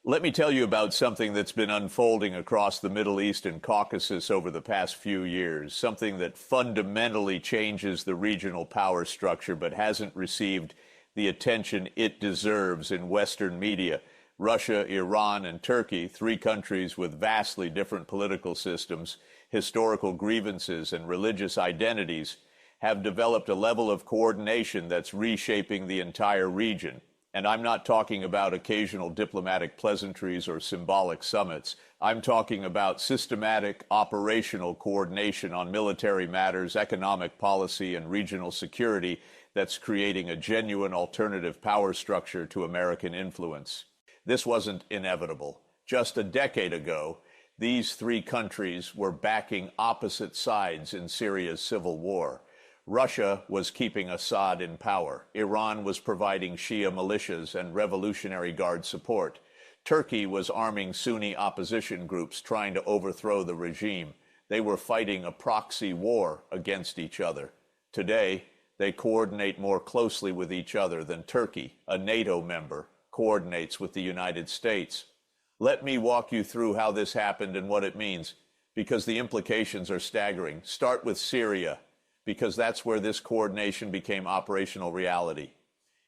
Let me tell you about something that's been unfolding across the Middle East and Caucasus over the past few years, something that fundamentally changes the regional power structure but hasn't received the attention it deserves in Western media. Russia, Iran, and Turkey, three countries with vastly different political systems, historical grievances, and religious identities, have developed a level of coordination that's reshaping the entire region. And I'm not talking about occasional diplomatic pleasantries or symbolic summits. I'm talking about systematic operational coordination on military matters, economic policy, and regional security that's creating a genuine alternative power structure to American influence. This wasn't inevitable. Just a decade ago, these three countries were backing opposite sides in Syria's civil war. Russia was keeping Assad in power. Iran was providing Shia militias and Revolutionary Guard support. Turkey was arming Sunni opposition groups trying to overthrow the regime. They were fighting a proxy war against each other. Today, they coordinate more closely with each other than Turkey, a NATO member, coordinates with the United States. Let me walk you through how this happened and what it means, because the implications are staggering. Start with Syria, because that's where this coordination became operational reality.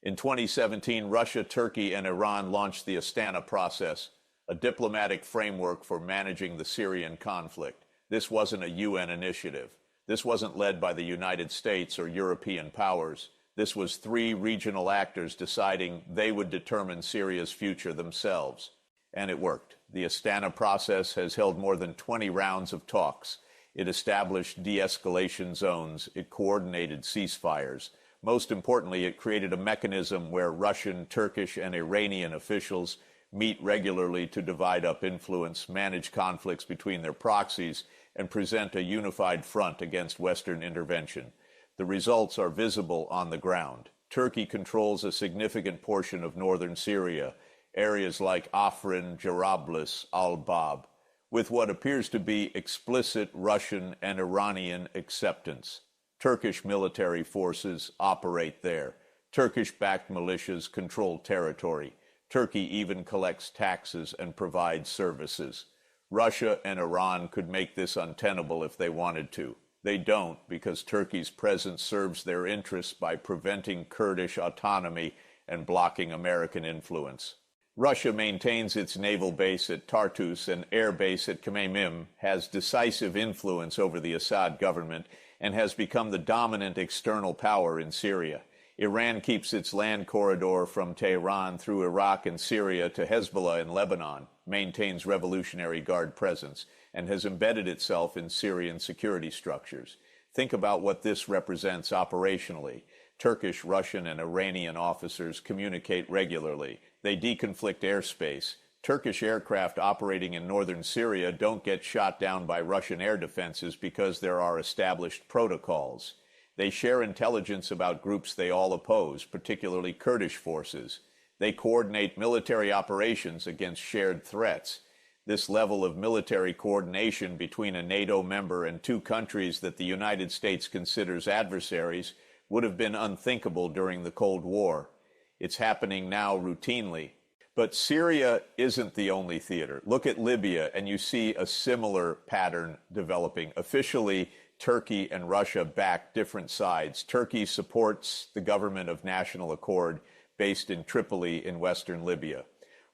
In 2017, Russia, Turkey, and Iran launched the Astana process, a diplomatic framework for managing the Syrian conflict. This wasn't a UN initiative. This wasn't led by the United States or European powers. This was three regional actors deciding they would determine Syria's future themselves. And it worked. The Astana process has held more than 20 rounds of talks. It established de-escalation zones. It coordinated ceasefires. Most importantly, it created a mechanism where Russian, Turkish, and Iranian officials meet regularly to divide up influence, manage conflicts between their proxies, and present a unified front against Western intervention. The results are visible on the ground. Turkey controls a significant portion of northern Syria, areas like Afrin, Jarablus, Al-Bab, with what appears to be explicit Russian and Iranian acceptance. Turkish military forces operate there. Turkish-backed militias control territory. Turkey even collects taxes and provides services. Russia and Iran could make this untenable if they wanted to. They don't, because Turkey's presence serves their interests by preventing Kurdish autonomy and blocking American influence. Russia maintains its naval base at Tartus and air base at Khmeimim, has decisive influence over the Assad government, and has become the dominant external power in Syria. Iran keeps its land corridor from Tehran through Iraq and Syria to Hezbollah in Lebanon, maintains Revolutionary Guard presence, and has embedded itself in Syrian security structures. Think about what this represents operationally. Turkish, Russian, and Iranian officers communicate regularly. They deconflict airspace. Turkish aircraft operating in northern Syria don't get shot down by Russian air defenses because there are established protocols. They share intelligence about groups they all oppose, particularly Kurdish forces. They coordinate military operations against shared threats. This level of military coordination between a NATO member and two countries that the United States considers adversaries would have been unthinkable during the Cold War. It's happening now routinely. But Syria isn't the only theater. Look at Libya, and you see a similar pattern developing. Officially, Turkey and Russia back different sides. Turkey supports the government of national accord based in Tripoli in western Libya.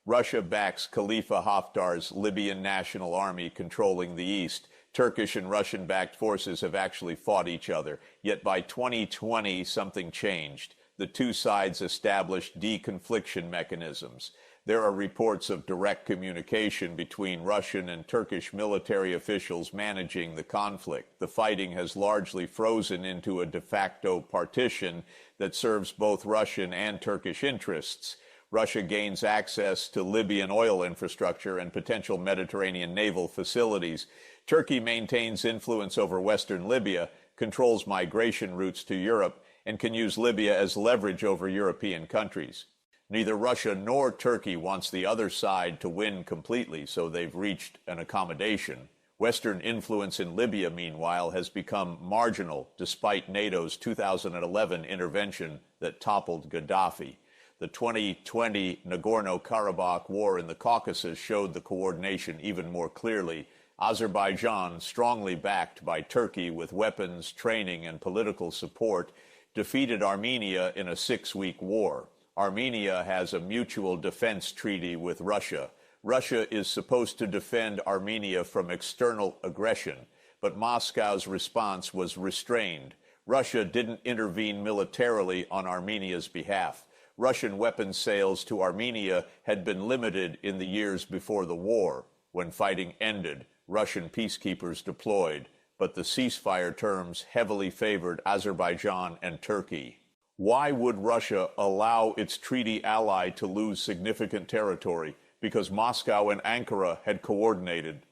Russia backs Khalifa Haftar's Libyan National Army controlling the east. Turkish and Russian-backed forces have actually fought each other. Yet by 2020, something changed. The two sides established deconfliction mechanisms. There are reports of direct communication between Russian and Turkish military officials managing the conflict. The fighting has largely frozen into a de facto partition that serves both Russian and Turkish interests. Russia gains access to Libyan oil infrastructure and potential Mediterranean naval facilities. Turkey maintains influence over western Libya, controls migration routes to Europe, and can use Libya as leverage over European countries. Neither Russia nor Turkey wants the other side to win completely, so they've reached an accommodation. Western influence in Libya, meanwhile, has become marginal despite NATO's 2011 intervention that toppled Gaddafi. The 2020 Nagorno-Karabakh war in the Caucasus showed the coordination even more clearly. Azerbaijan, strongly backed by Turkey with weapons, training, and political support, defeated Armenia in a 6-week war. Armenia has a mutual defense treaty with Russia. Russia is supposed to defend Armenia from external aggression, but Moscow's response was restrained. Russia didn't intervene militarily on Armenia's behalf. Russian weapons sales to Armenia had been limited in the years before the war. When fighting ended, Russian peacekeepers deployed, but the ceasefire terms heavily favored Azerbaijan and Turkey. Why would Russia allow its treaty ally to lose significant territory? Because Moscow and Ankara had coordinated.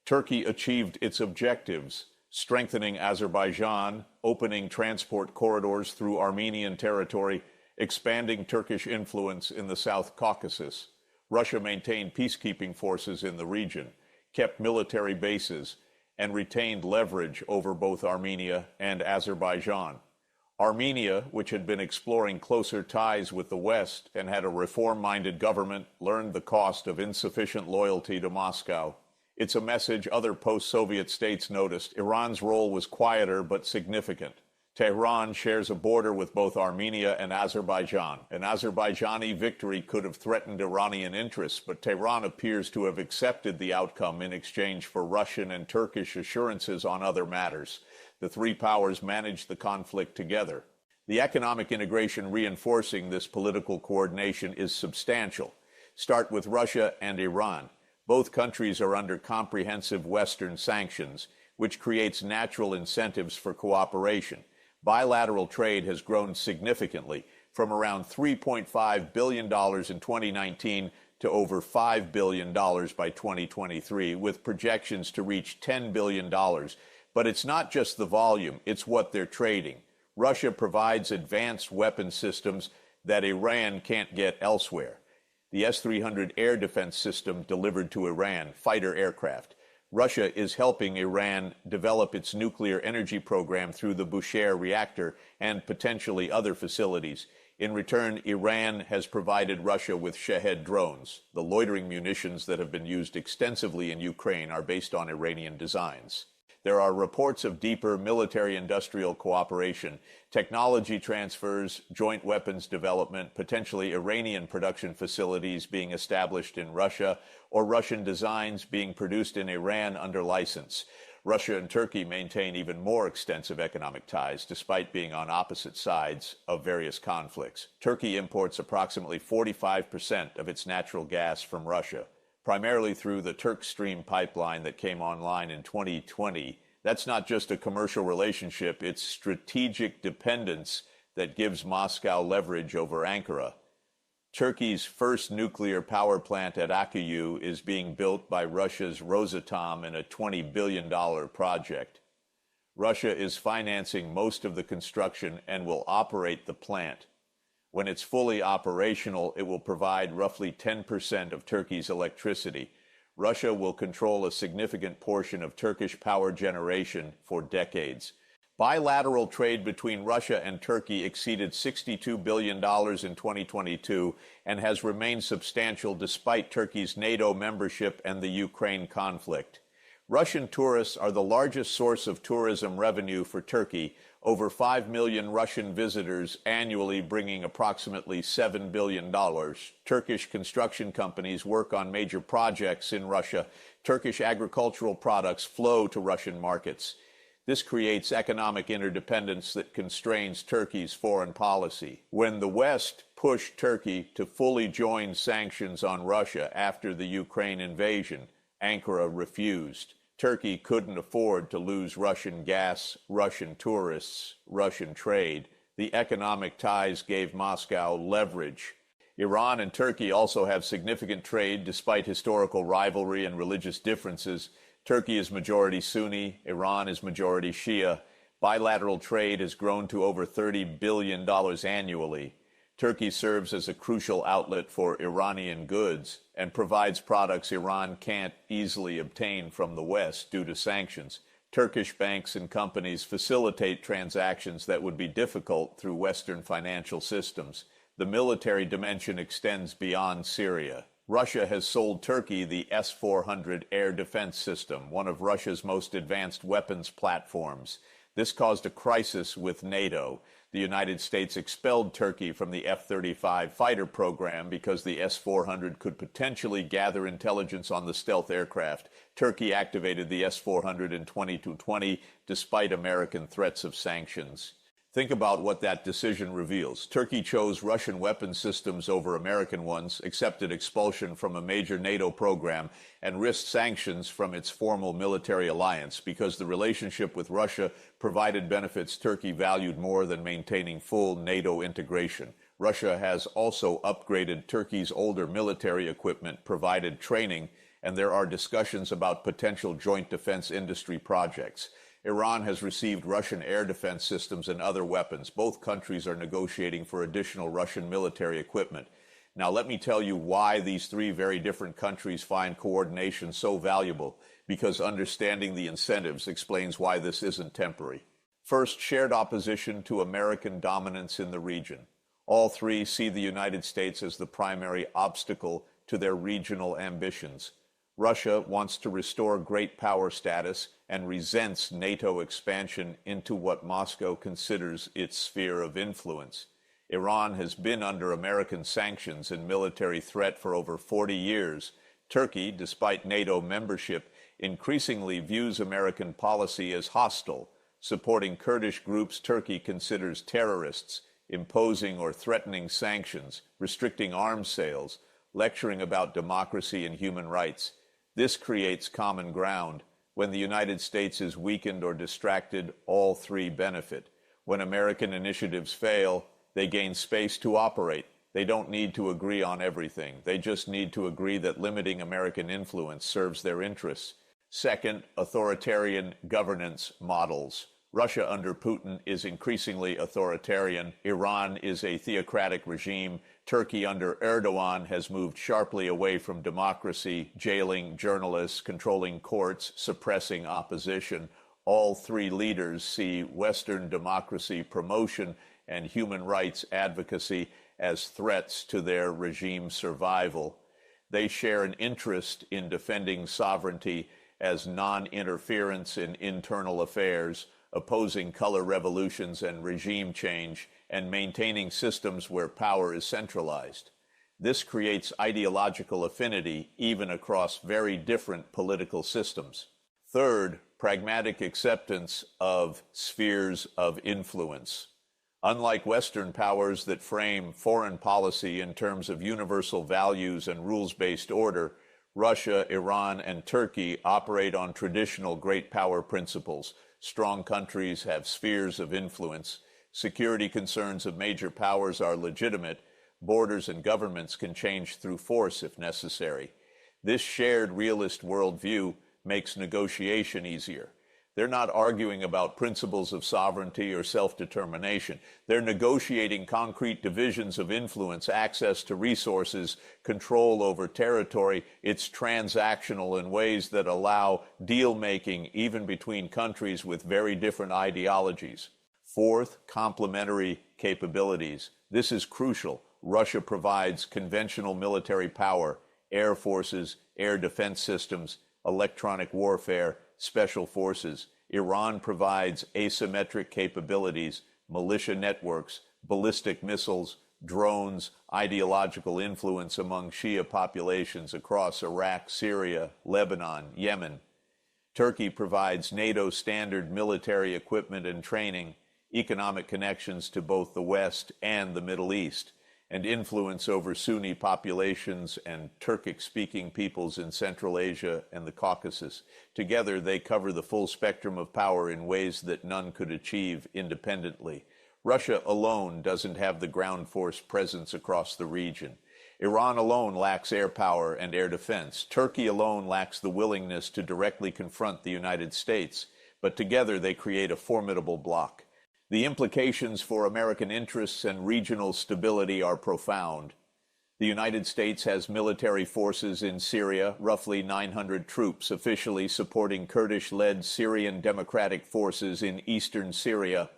Turkey achieved its objectives, strengthening Azerbaijan, opening transport corridors through Armenian territory, expanding Turkish influence in the South Caucasus. Russia maintained peacekeeping forces in the region, kept military bases, and retained leverage over both Armenia and Azerbaijan. Armenia, which had been exploring closer ties with the West and had a reform-minded government, learned the cost of insufficient loyalty to Moscow. It's a message other post-Soviet states noticed. Iran's role was quieter but significant. Tehran shares a border with both Armenia and Azerbaijan. An Azerbaijani victory could have threatened Iranian interests, but Tehran appears to have accepted the outcome in exchange for Russian and Turkish assurances on other matters. The three powers managed the conflict together. The economic integration reinforcing this political coordination is substantial. Start with Russia and Iran. Both countries are under comprehensive Western sanctions, which creates natural incentives for cooperation. Bilateral trade has grown significantly, from around $3.5 billion in 2019 to over $5 billion by 2023, with projections to reach $10 billion. But it's not just the volume, it's what they're trading. Russia provides advanced weapon systems that Iran can't get elsewhere. The S-300 air defense system delivered to Iran, fighter aircraft. Russia is helping Iran develop its nuclear energy program through the Bushehr reactor and potentially other facilities. In return, Iran has provided Russia with Shahed drones. The loitering munitions that have been used extensively in Ukraine are based on Iranian designs. There are reports of deeper military-industrial cooperation, technology transfers, joint weapons development, potentially Iranian production facilities being established in Russia, or Russian designs being produced in Iran under license. Russia and Turkey maintain even more extensive economic ties, despite being on opposite sides of various conflicts. Turkey imports approximately 45% of its natural gas from Russia, primarily through the Turk Stream pipeline that came online in 2020. That's not just a commercial relationship, it's strategic dependence that gives Moscow leverage over Ankara. Turkey's first nuclear power plant at Akkuyu is being built by Russia's Rosatom in a $20 billion project. Russia is financing most of the construction and will operate the plant. When it's fully operational, it will provide roughly 10% of Turkey's electricity. Russia will control a significant portion of Turkish power generation for decades. Bilateral trade between Russia and Turkey exceeded $62 billion in 2022 and has remained substantial despite Turkey's NATO membership and the Ukraine conflict. Russian tourists are the largest source of tourism revenue for Turkey, over 5 million Russian visitors annually, bringing approximately $7 billion. Turkish construction companies work on major projects in Russia. Turkish agricultural products flow to Russian markets. This creates economic interdependence that constrains Turkey's foreign policy. When the West pushed Turkey to fully join sanctions on Russia after the Ukraine invasion, Ankara refused. Turkey couldn't afford to lose Russian gas, Russian tourists, Russian trade. The economic ties gave Moscow leverage. Iran and Turkey also have significant trade despite historical rivalry and religious differences. Turkey is majority Sunni, Iran is majority Shia. Bilateral trade has grown to over $30 billion annually. Turkey serves as a crucial outlet for Iranian goods and provides products Iran can't easily obtain from the West due to sanctions. Turkish banks and companies facilitate transactions that would be difficult through Western financial systems. the military dimension extends beyond Syria. Russia has sold Turkey the S-400 air defense system, one of Russia's most advanced weapons platforms. This caused a crisis with NATO. The United States expelled Turkey from the F-35 fighter program because the S-400 could potentially gather intelligence on the stealth aircraft. Turkey activated the S-400 in 2020 despite American threats of sanctions. Think about what that decision reveals. Turkey chose Russian weapon systems over American ones, accepted expulsion from a major NATO program, and risked sanctions from its formal military alliance because the relationship with Russia provided benefits Turkey valued more than maintaining full NATO integration. Russia has also upgraded Turkey's older military equipment, provided training, and there are discussions about potential joint defense industry projects. Iran has received Russian air defense systems and other weapons. Both countries are negotiating for additional Russian military equipment. Now, let me tell you why these three very different countries find coordination so valuable, because understanding the incentives explains why this isn't temporary. First, shared opposition to American dominance in the region. All three see the United States as the primary obstacle to their regional ambitions. Russia wants to restore great power status and resents NATO expansion into what Moscow considers its sphere of influence. Iran has been under American sanctions and military threat for over 40 years. Turkey, despite NATO membership, increasingly views American policy as hostile, supporting Kurdish groups Turkey considers terrorists, imposing or threatening sanctions, restricting arms sales, lecturing about democracy and human rights. This creates common ground. When the United States is weakened or distracted, all three benefit. When American initiatives fail, they gain space to operate. They don't need to agree on everything. They just need to agree that limiting American influence serves their interests. Second, authoritarian governance models. Russia under Putin is increasingly authoritarian. Iran is a theocratic regime. Turkey under Erdogan has moved sharply away from democracy, jailing journalists, controlling courts, suppressing opposition. All three leaders see Western democracy promotion and human rights advocacy as threats to their regime's survival. They share an interest in defending sovereignty as non-interference in internal affairs, opposing color revolutions and regime change, and maintaining systems where power is centralized. This creates ideological affinity even across very different political systems. Third, pragmatic acceptance of spheres of influence. Unlike Western powers that frame foreign policy in terms of universal values and rules-based order, Russia, Iran, and Turkey operate on traditional great power principles. Strong countries have spheres of influence. Security concerns of major powers are legitimate. Borders and governments can change through force if necessary. This shared realist worldview makes negotiation easier. They're not arguing about principles of sovereignty or self-determination. They're negotiating concrete divisions of influence, access to resources, control over territory. It's transactional in ways that allow deal-making even between countries with very different ideologies. Fourth, complementary capabilities. This is crucial. Russia provides conventional military power, air forces, air defense systems, electronic warfare, special forces. Iran provides asymmetric capabilities, militia networks, ballistic missiles, drones, ideological influence among Shia populations across Iraq, Syria, Lebanon, Yemen. Turkey provides NATO standard military equipment and training, economic connections to both the West and the Middle East, and influence over Sunni populations and Turkic-speaking peoples in Central Asia and the Caucasus. Together, they cover the full spectrum of power in ways that none could achieve independently. Russia alone doesn't have the ground force presence across the region. Iran alone lacks air power and air defense. Turkey alone lacks the willingness to directly confront the United States. But together, they create a formidable bloc. The implications for American interests and regional stability are profound. The United States has military forces in Syria, roughly 900 troops officially supporting Kurdish-led Syrian Democratic Forces in eastern Syria.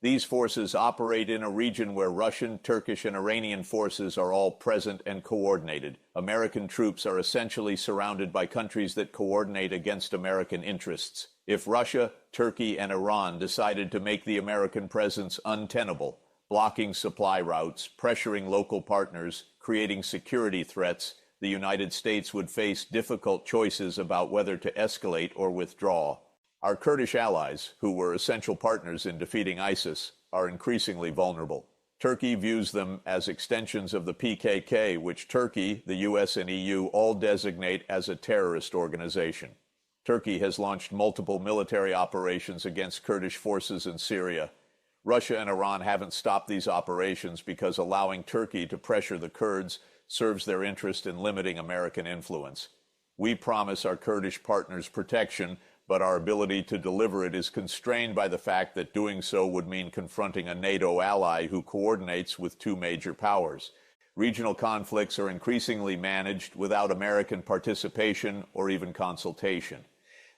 These forces operate in a region where Russian, Turkish, and Iranian forces are all present and coordinated. American troops are essentially surrounded by countries that coordinate against American interests. If Russia, Turkey, and Iran decided to make the American presence untenable, blocking supply routes, pressuring local partners, creating security threats, the United States would face difficult choices about whether to escalate or withdraw. Our Kurdish allies, who were essential partners in defeating ISIS, are increasingly vulnerable. Turkey views them as extensions of the PKK, which Turkey, the US, and EU all designate as a terrorist organization. Turkey has launched multiple military operations against Kurdish forces in Syria. Russia and Iran haven't stopped these operations because allowing Turkey to pressure the Kurds serves their interest in limiting American influence. We promise our Kurdish partners protection, but our ability to deliver it is constrained by the fact that doing so would mean confronting a NATO ally who coordinates with two major powers. Regional conflicts are increasingly managed without American participation or even consultation.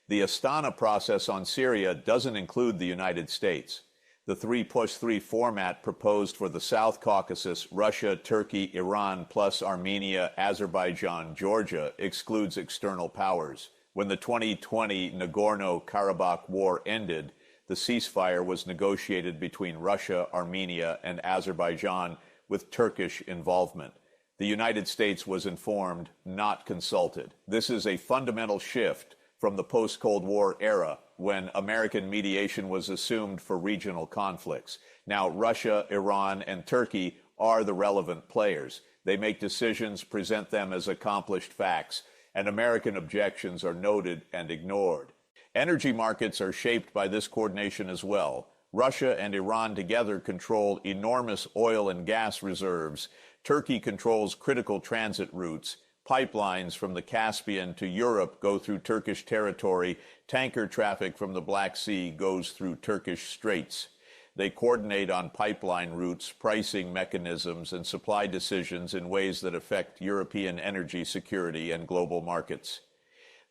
The Astana process on Syria doesn't include the United States. The 3+3 format proposed for the South Caucasus, Russia, Turkey, Iran, plus Armenia, Azerbaijan, Georgia, excludes external powers. When the 2020 Nagorno-Karabakh war ended, the ceasefire was negotiated between Russia, Armenia, and Azerbaijan with Turkish involvement. The United States was informed, not consulted. This is a fundamental shift from the post-Cold War era, when American mediation was assumed for regional conflicts. Now, Russia, Iran, and Turkey are the relevant players. They make decisions, present them as accomplished facts, and American objections are noted and ignored. Energy markets are shaped by this coordination as well. Russia and Iran together control enormous oil and gas reserves. Turkey controls critical transit routes. Pipelines from the Caspian to Europe go through Turkish territory. Tanker traffic from the Black Sea goes through Turkish straits. They coordinate on pipeline routes, pricing mechanisms, and supply decisions in ways that affect European energy security and global markets.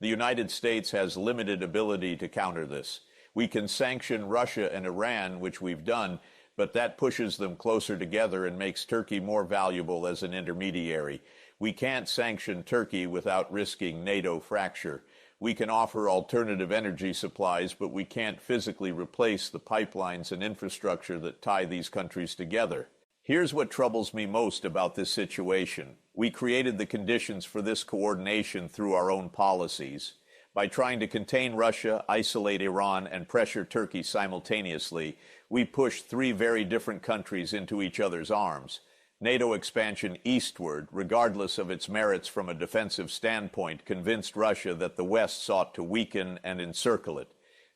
The United States has limited ability to counter this. We can sanction Russia and Iran, which we've done, but that pushes them closer together and makes Turkey more valuable as an intermediary. We can't sanction Turkey without risking NATO fracture. We can offer alternative energy supplies, but we can't physically replace the pipelines and infrastructure that tie these countries together. Here's what troubles me most about this situation. We created the conditions for this coordination through our own policies. By trying to contain Russia, isolate Iran, and pressure Turkey simultaneously, we pushed three very different countries into each other's arms. NATO expansion eastward, regardless of its merits from a defensive standpoint, convinced Russia that the West sought to weaken and encircle it.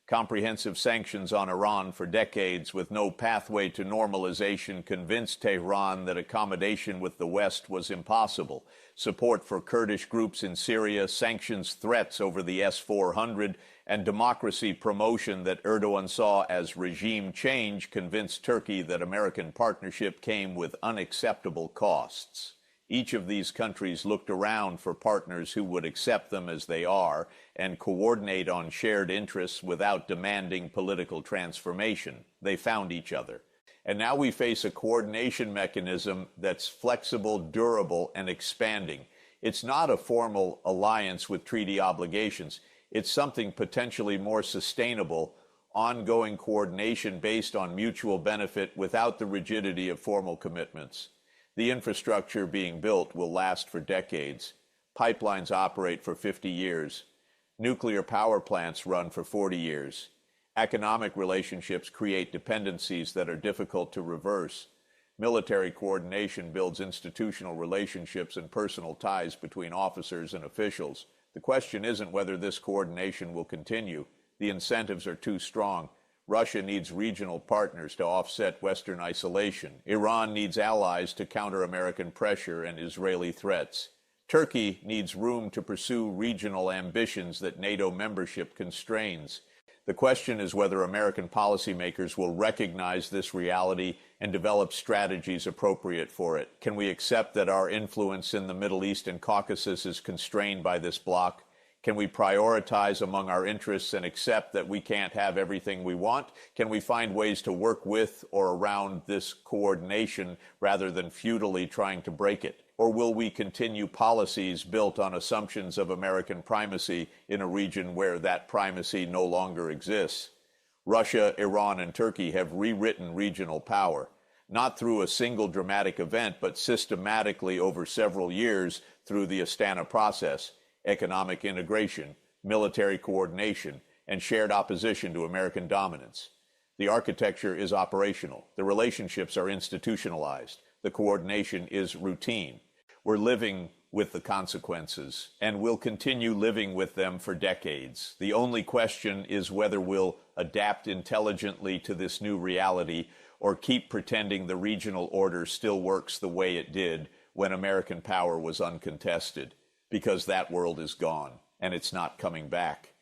Comprehensive sanctions on Iran for decades with no pathway to normalization convinced Tehran that accommodation with the West was impossible. Support for Kurdish groups in Syria, sanctions threats over the S-400, and democracy promotion that Erdogan saw as regime change convinced Turkey that American partnership came with unacceptable costs. Each of these countries looked around for partners who would accept them as they are and coordinate on shared interests without demanding political transformation. They found each other. And now we face a coordination mechanism that's flexible, durable, and expanding. It's not a formal alliance with treaty obligations. It's something potentially more sustainable, ongoing coordination based on mutual benefit without the rigidity of formal commitments. The infrastructure being built will last for decades. Pipelines operate for 50 years. Nuclear power plants run for 40 years. Economic relationships create dependencies that are difficult to reverse. Military coordination builds institutional relationships and personal ties between officers and officials. The question isn't whether this coordination will continue. The incentives are too strong. Russia needs regional partners to offset Western isolation. Iran needs allies to counter American pressure and Israeli threats. Turkey needs room to pursue regional ambitions that NATO membership constrains. The question is whether American policymakers will recognize this reality and develop strategies appropriate for it. Can we accept that our influence in the Middle East and Caucasus is constrained by this bloc? Can we prioritize among our interests and accept that we can't have everything we want? Can we find ways to work with or around this coordination rather than futilely trying to break it? Or will we continue policies built on assumptions of American primacy in a region where that primacy no longer exists? Russia, Iran, and Turkey have rewritten regional power, not through a single dramatic event, but systematically over several years through the Astana process, economic integration, military coordination, and shared opposition to American dominance. The architecture is operational. The relationships are institutionalized. The coordination is routine. We're living with the consequences, and we'll continue living with them for decades. The only question is whether we'll adapt intelligently to this new reality or keep pretending the regional order still works the way it did when American power was uncontested, because that world is gone, and it's not coming back.